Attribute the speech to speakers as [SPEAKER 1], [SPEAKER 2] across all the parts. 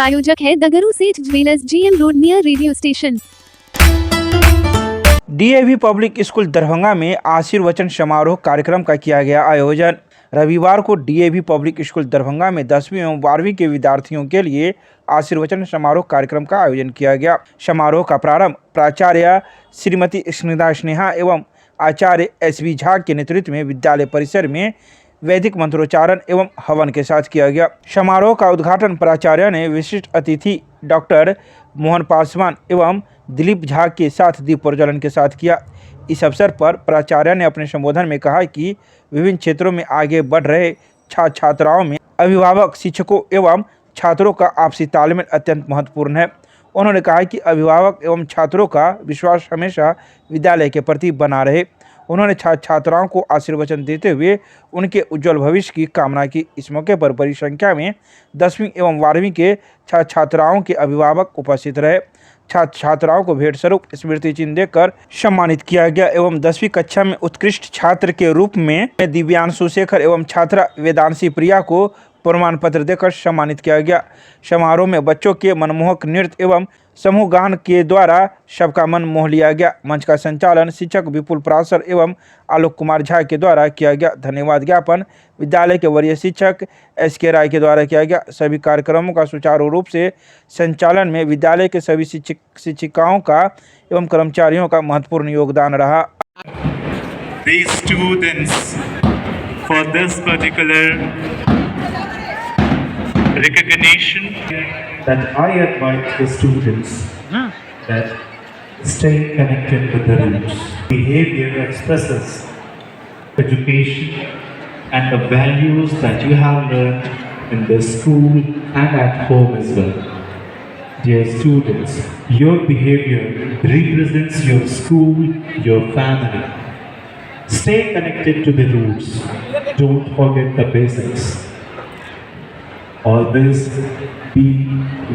[SPEAKER 1] प्रायोजक है द गुरु सेठ jewellers, GM road near radio station.
[SPEAKER 2] DAV public school Darbhanga में आशीर्वचन समारोह कार्यक्रम का किया गया आयोजन। रविवार को DAV पब्लिक स्कूल दरभंगा में 10वीं एवं 12वीं के विद्यार्थियों के लिए आशीर्वचन समारोह कार्यक्रम का आयोजन किया गया। समारोह का प्रारंभ प्राचार्य श्रीमती स्नेहा एवं आचार्य SV झा के नेतृत्व में विद्यालय परिसर में वैदिक मंत्रोच्चारण एवं हवन के साथ किया गया। समारोह का उद्घाटन प्राचार्य ने विशिष्ट अतिथि डॉक्टर मोहन पासवान एवं दिलीप झा के साथ दीप प्रज्वलन के साथ किया। इस अवसर पर प्राचार्य ने अपने संबोधन में कहा कि विभिन्न क्षेत्रों में आगे बढ़ रहे छात्राओं में अभिभावक, शिक्षकों एवं छात्रों का आपसी तालमेल अत्यंत महत्वपूर्ण है। उन्होंने कहा कि अभिभावक एवं छात्रों का विश्वास हमेशा विद्यालय के प्रति बना रहे। उन्होंने छात्राओं को आशीर्वचन देते हुए उनके उज्जवल भविष्य की कामना की। इस मौके पर बड़ी संख्या में 10वीं एवं 12वीं के छात्राओं के अभिभावक उपस्थित रहे। छात्राओं को भेंट स्वरूप स्मृति चिन्ह देकर सम्मानित किया गया एवं 10वीं कक्षा में उत्कृष्ट छात्र के रूप में दिव्यांशु शेखर एवं छात्रा वेदांशी प्रिया को प्रमाण पत्र देकर सम्मानित किया गया। समारोह में बच्चों के मनमोहक नृत्य एवं समूह गान के द्वारा सबका मन मोह लिया गया। मंच का संचालन शिक्षक विपुल पराशर एवं आलोक कुमार झा के द्वारा किया गया। धन्यवाद ज्ञापन विद्यालय के वरीय शिक्षक SK राय के द्वारा किया गया। सभी कार्यक्रमों का सुचारू रूप से संचालन में विद्यालय के सभी शिक्षिकाओं का एवं कर्मचारियों का महत्वपूर्ण योगदान रहा।
[SPEAKER 3] These students for this particular recognition that I advise the students that stay connected with the roots. Behavior expresses education and the values that you have learned in the school and at home as well. Dear students, your behavior represents your school, your family. Stay connected to the roots. Don't forget the basics. Always be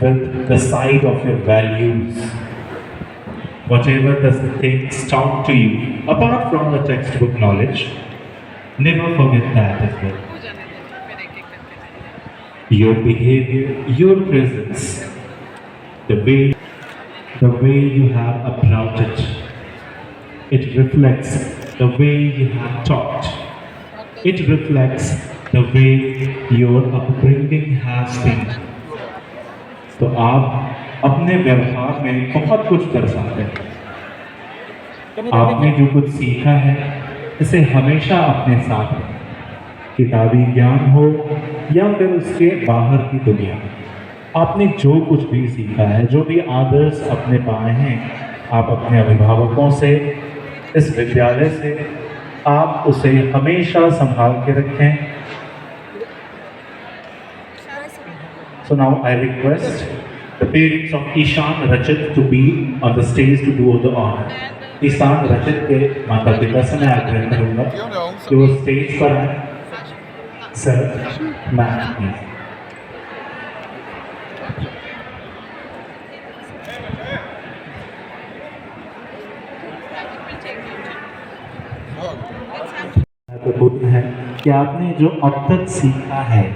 [SPEAKER 3] with the side of your values. Whatever the things taught to you, apart from the textbook knowledge, never forget that as well. Your behavior, your presence, the way you have approached it reflects the way you have taught. It reflects the way your upbringing has been. तो आप अपने व्यवहार में बहुत कुछ दर्शाते हैं। आपने जो कुछ सीखा है इसे हमेशा अपने साथ रखें। किताबी ज्ञान हो या फिर उसके बाहर की दुनिया, आपने जो कुछ भी सीखा है, जो भी आदर्श अपने पाए हैं, आप अपने अभिभावकों से, इस विद्यालय से आप उसे हमेशा संभाल के रखें। So now I request the parents of Ishan Rachit to be on the stage to do the honor. Ishan रचित के माता पिता से मैं आग्रह करूंगा कि वो स्टेज पर आए। सर, मैम महत्वपूर्ण है कि आपने जो अब तक सीखा है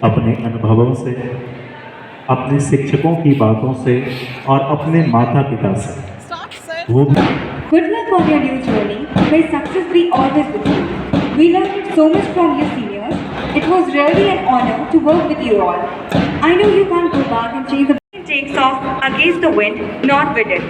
[SPEAKER 3] अपने अनुभवों से, अपने शिक्षकों की बातों से और अपने माता पिता से, वो
[SPEAKER 4] Good luck on your new journey. May success be always with you. We learned so much from your seniors. It was really an honor to work with you all. I know you can't go back and change the takes off against the wind, not with it.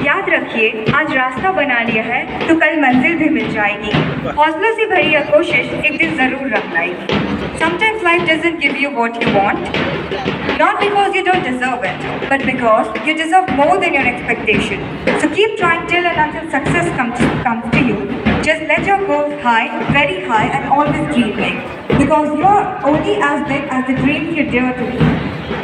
[SPEAKER 4] याद रखिए, आज रास्ता बना लिया है तो कल मंजिल भी मिल जाएगी। हौसलों से भरी यह कोशिश एक दिन जरूर रंग लाएगी। Sometimes life doesn't give you what you want, not because you don't deserve it, but because you deserve more than your expectation. So keep trying till and until success comes to you. Just let your goals high, very high, and always dream big. Because you're only as big as the dreams you dare to be.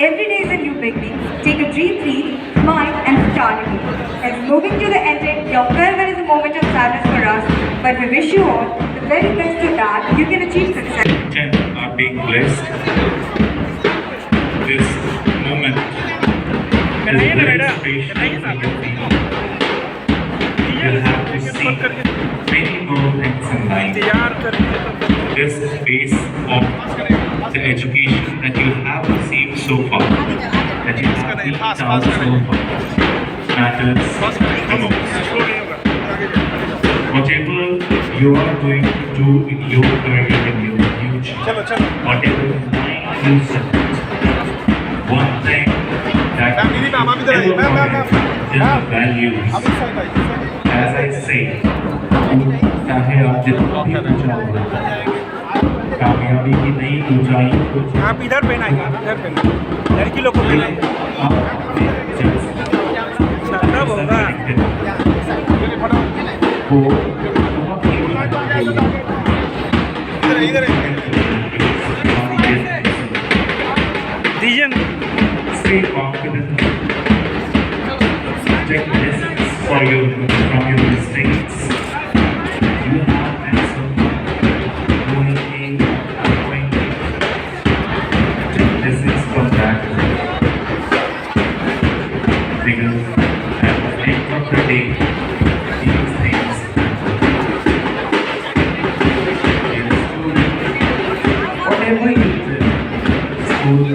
[SPEAKER 4] Every day is a new beginning. Take a dream leap, smile, and start again. As moving to the ending, your farewell is a moment of sadness for us, but we wish you all the very best so that you can achieve success.
[SPEAKER 3] are being blessed. This moment is very special for you. You'll have to see many more things in life. This phase of the education that you have received so far also matters the most. Whatever you are going to do in your career, in your future, whatever mind you set, one thing that you never forget is the values. As I say, चाहे आप जितना भी ऊंचा हो, कामयाबी की नई ऊंचाइयों को
[SPEAKER 2] आप इधर पे ना इधर पे लड़की लोग को
[SPEAKER 3] तब होगा वो
[SPEAKER 2] दीजिए
[SPEAKER 3] stay confident, take lessons from your mistakes. You have answered going in, going in. Take lessons from that. Because at the end of the day, these things in school, whatever you do, school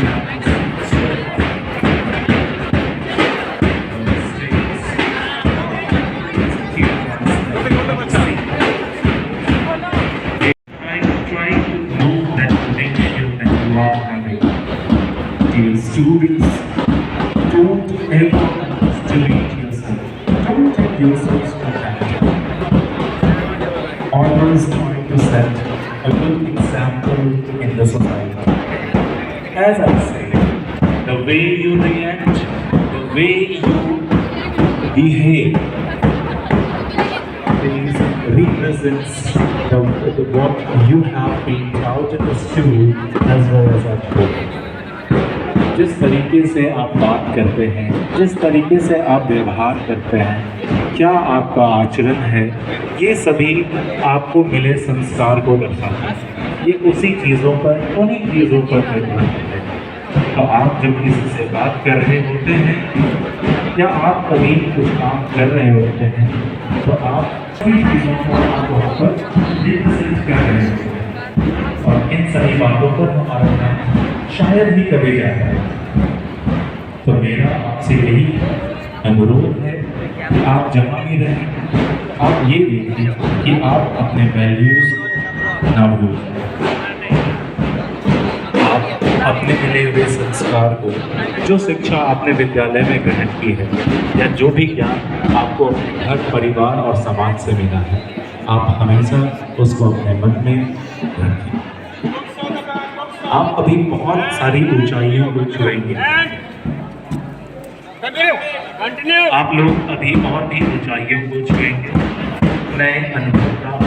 [SPEAKER 3] students, don't ever delete yourself. Don't take yourselves for granted. Always trying to set a good example in the society. As I say, the way you react, the way you behave, this represents what you have been taught in the school as well as at home. जिस तरीके से आप बात करते हैं, जिस तरीके से आप व्यवहार करते हैं, क्या आपका आचरण है, ये सभी आपको मिले संस्कार को दर्शाता है। ये उसी चीज़ों पर, उन्हीं चीज़ों पर निर्भर है। तो आप जब किसी से बात कर रहे होते हैं या आप कभी कुछ काम कर रहे होते हैं, तो आप सभी चीज़ों को आप वहाँ पर रिप्रेजेंट कर रहे होते हैं और इन सभी बातों पर हमारा ध्यान शायद ही कभी जाता है। तो मेरा आपसे यही अनुरोध है कि आप जहाँ भी रहें, आप ये देखिए कि आप अपने वैल्यूज ना भूलें। आप अपने मिले हुए संस्कार को, जो शिक्षा आपने विद्यालय में ग्रहण की है या जो भी ज्ञान आपको अपने घर, परिवार और समाज से मिला है, आप हमेशा उसको अपने मन में रखें। आप अभी बहुत सारी ऊंचाइयों को छुएंगे। आप लोग अभी और भी ऊंचाइयों को छुएंगे। नए अनुभव प्राप्त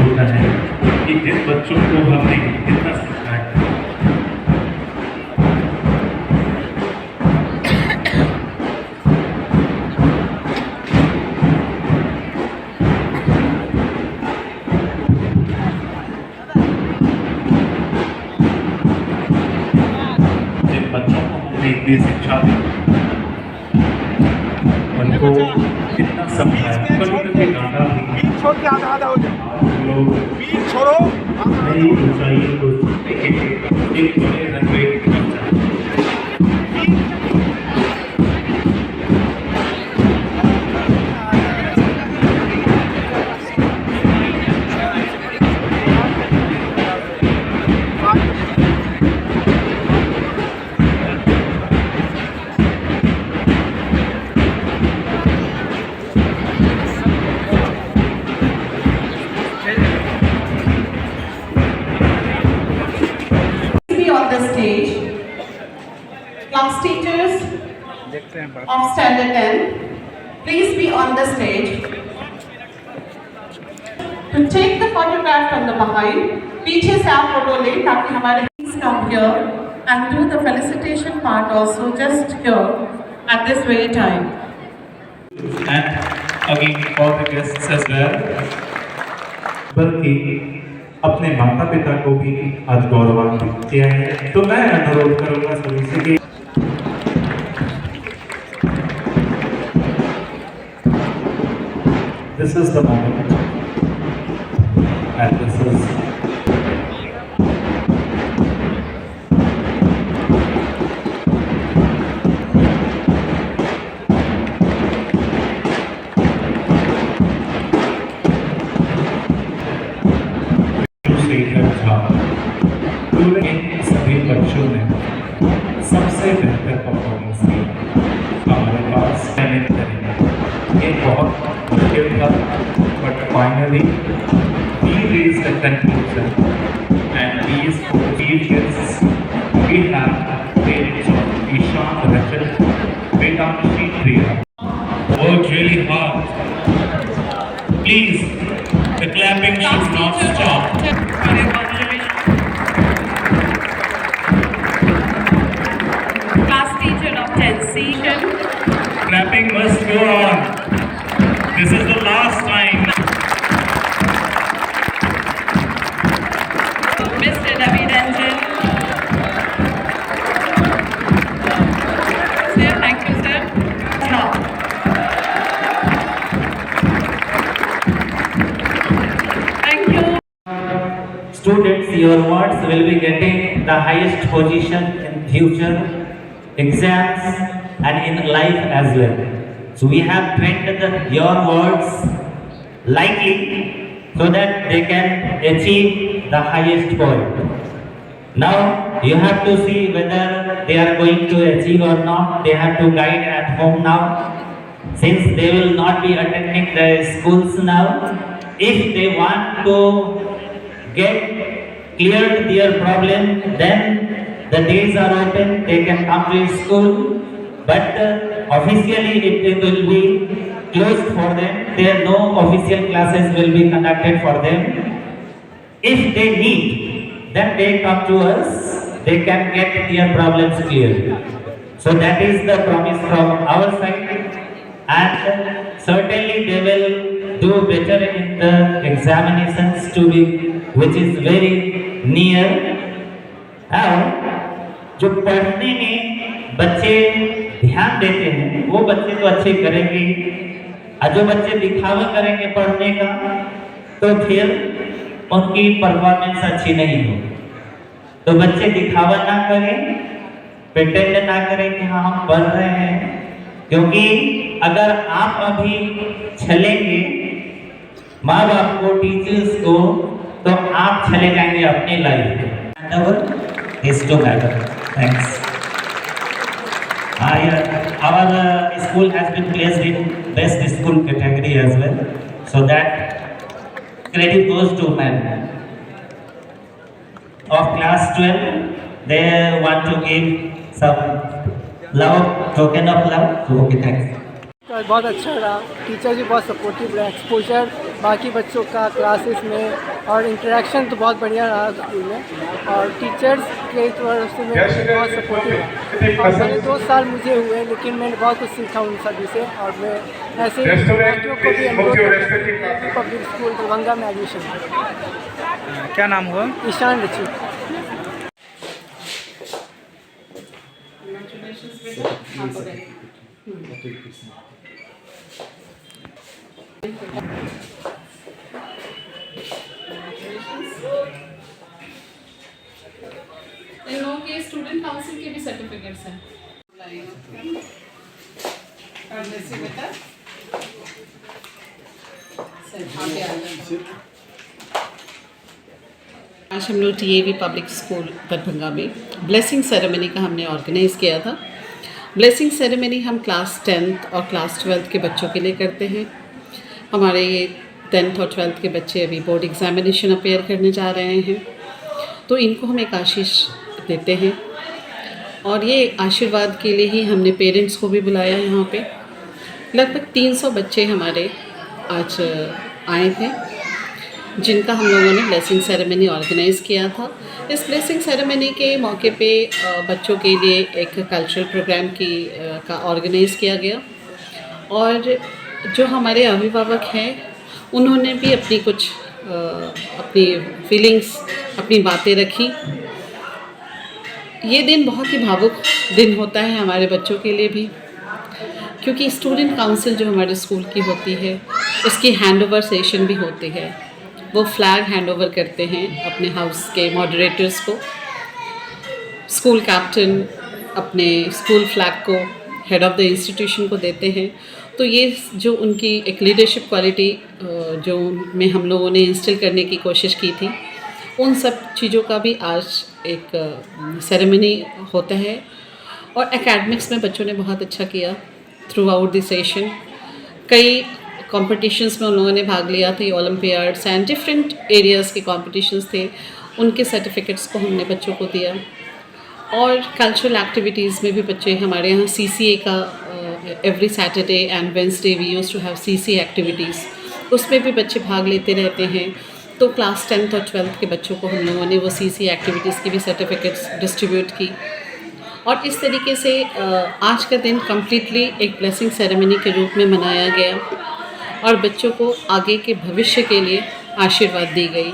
[SPEAKER 3] होता है कि जिन बच्चों को हमने कितना सिखाया, जिन बच्चों को हमने इतनी शिक्षा दी, उनको कितना समझाया, कभी डांटा भी,
[SPEAKER 2] छोड़ के आधा हो जाए
[SPEAKER 3] लोग
[SPEAKER 2] छोड़ो
[SPEAKER 3] नई ऊंचाइयों को छूने के लिए एक बड़े रनवे की तरफ जाते हैं।
[SPEAKER 5] On the stage, class teachers of standard 10, please be on the stage. To take the photograph from the behind, पीछे से आप फोटो लें ताकि हमारे please come here and do the felicitation part also just here at this very time.
[SPEAKER 3] And again for the guests as well, बल्कि अपने माता पिता को भी आज गौरवान्वित किया है। तो मैं अनुरोध करूंगा सभी से कि this is the moment and this is पूरे सभी बच्चों ने सबसे बेहतर परफॉर्मेंस किया। हमारे पास मेहनत करेंगे, ये बहुत मुश्किल था, but finally we reached the conclusion and these chief guests we have parents of Ishan, Rachel, Vedanshi, Priya worked really hard. Please, the clapping should not stop.
[SPEAKER 5] Class teacher of 10th C.
[SPEAKER 3] Clapping must go on. This is the last time.
[SPEAKER 5] Mr. Ravi Ranjan. Sir, thank you, sir. Now. Thank you.
[SPEAKER 6] Students, your words will be getting the highest position in future exams and in life as well. So we have trained your words lightly so that they can achieve the highest point. Now you have to see whether they are going to achieve or not. They have to guide at home now. Since they will not be attending the schools now, if they want to get cleared their problem, then the days are open, they can come to school, but officially it will be closed for them. There no official classes will be conducted for them. If they need, then they come to us, they can get their problems cleared. So that is the promise from our side, and certainly they will do better in the examinations to be, which is very near. Now, जो पढ़ने में बच्चे ध्यान देते हैं वो बच्चे तो अच्छे करेंगे, और जो बच्चे दिखावा करेंगे पढ़ने का तो फिर उनकी परफॉर्मेंस अच्छी नहीं हो। तो बच्चे दिखावा ना करें, प्रिटेंड ना करें कि हाँ हम पढ़ रहे हैं, क्योंकि अगर आप अभी छलेंगे माँ बाप को, टीचर्स को, तो आप चले जाएंगे अपनी लाइफ में। Is to matter. Thanks. Our school has been placed in best school category as well, so that credit goes to men. Of class 12, they want to give some love, token of love. So okay, thanks.
[SPEAKER 7] बहुत अच्छा रहा, teacher भी बहुत supportive रहा, exposure बाकी बच्चों का classes में और इंटरेक्शन तो बहुत बढ़िया रहा स्कूल में, और टीचर्स के तरफ से बहुत सपोर्टिव रहा। और मेरे 2 साल मुझे हुए, लेकिन मैंने बहुत कुछ सीखा उन सभी से, और मैं ऐसे बाकियों को भी अनुरोध पब्लिक स्कूल दरभंगा में एडमिशन।
[SPEAKER 2] क्या नाम हुआ?
[SPEAKER 7] ईशान रची।
[SPEAKER 8] इन लोगों के स्टूडेंट काउंसिल के भी सर्टिफिकेट्स हैं। बेटा आज हम लोग टीएवी पब्लिक स्कूल दरभंगा में ब्लेसिंग सेरेमनी का हमने ऑर्गेनाइज़ किया था। ब्लेसिंग सेरेमनी हम क्लास 10th और क्लास 12th के बच्चों के लिए करते हैं। हमारे 10th और 12th के बच्चे अभी बोर्ड एग्ज़ामिनेशन अपेयर करने जा रहे हैं, तो इनको हम एक आशीष देते हैं, और ये आशीर्वाद के लिए ही हमने पेरेंट्स को भी बुलाया। यहाँ पे लगभग 300 बच्चे हमारे आज आए थे, जिनका हम लोगों ने ब्लेसिंग सेरेमनी ऑर्गेनाइज़ किया था। इस ब्लेसिंग सेरेमनी के मौके पे बच्चों के लिए एक कल्चरल प्रोग्राम का ऑर्गेनाइज़ किया गया, और जो हमारे अभिभावक हैं उन्होंने भी अपनी कुछ अपनी फीलिंग्स, अपनी बातें रखी। ये दिन बहुत ही भावुक दिन होता है हमारे बच्चों के लिए भी, क्योंकि स्टूडेंट काउंसिल जो हमारे स्कूल की होती है उसकी हैंडओवर सेशन भी होती है। वो फ्लैग हैंडओवर करते हैं अपने हाउस के मॉडरेटर्स को। स्कूल कैप्टन अपने स्कूल फ्लैग को हेड ऑफ़ द इंस्टीट्यूशन को देते हैं। तो ये जो उनकी एक लीडरशिप क्वालिटी जो में हम लोगों ने इंस्टिल करने की कोशिश की थी, उन सब चीज़ों का भी आज एक सेरेमनी होता है। और एकेडमिक्स में बच्चों ने बहुत अच्छा किया थ्रू आउट द सेशन। कई कॉम्पिटिशन्स में उन लोगों ने भाग लिया था, ओलम्पियाड्स एंड डिफरेंट एरियाज़ के कॉम्पिटिशन्स थे, उनके सर्टिफिकेट्स को हमने बच्चों को दिया। और कल्चरल एक्टिविटीज़ में भी बच्चे हमारे यहाँ CCA का every Saturday and Wednesday we used to have CCA activities, उसमें भी बच्चे भाग लेते रहते हैं। तो क्लास 10th और 12th के बच्चों को हम लोगों ने वो CCA एक्टिविटीज़ की भी सर्टिफिकेट्स डिस्ट्रीब्यूट की। और इस तरीके से आज का दिन कम्प्लीटली एक ब्लेसिंग सेरेमनी के रूप में मनाया गया और बच्चों को आगे के भविष्य के लिए आशीर्वाद दी गई।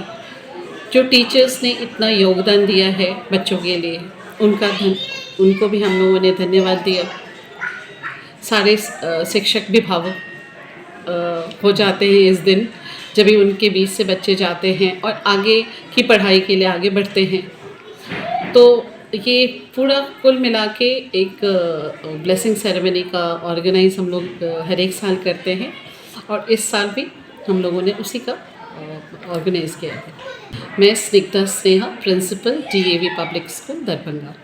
[SPEAKER 8] जो टीचर्स ने इतना योगदान दिया है बच्चों के लिए, उनको भी हम लोगों ने धन्यवाद दिया। सारे शिक्षक भी भावुक हो जाते हैं इस दिन, जब भी उनके बीच से बच्चे जाते हैं और आगे की पढ़ाई के लिए आगे बढ़ते हैं। तो ये पूरा कुल मिला के एक ब्लेसिंग सेरेमनी का ऑर्गेनाइज हम लोग हर एक साल करते हैं और इस साल भी हम लोगों ने उसी का ऑर्गेनाइज़ किया है। मैं Snigdha Sneha, principal DAV public school Darbhanga.